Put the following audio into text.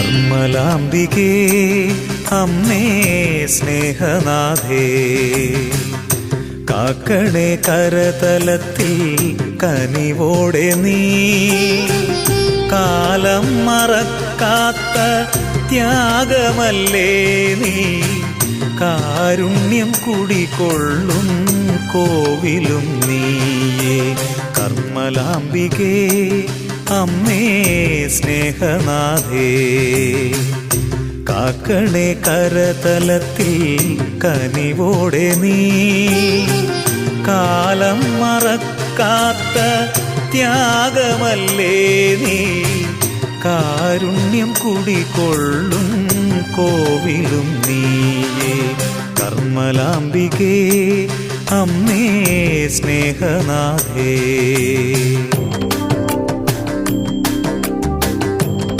നിർമ്മലാംബികേ അമ്മേ സ്നേഹനാഥേ, കാക്കണേ കരതലത്തിൽ കനിവോടെ നീ, കാലം മറക്കാത്ത ത്യാഗമല്ലേ നീ, കാരുണ്യം കുടികൊള്ളും കോവിലും നീയേ. കർമ്മലാംബികേ അമ്മേ സ്നേഹനാഥേ, കാക്കണേ കരതലത്തിൽ കനിവോടെ നീ, കാലം മറക്കാത്ത ത്യാഗമല്ലേ നീ, കാരുണ്യം കുടികൊള്ളും കോവിലും നീയേ. കർമ്മലാംബികേ അമ്മേ സ്നേഹനാഥേ.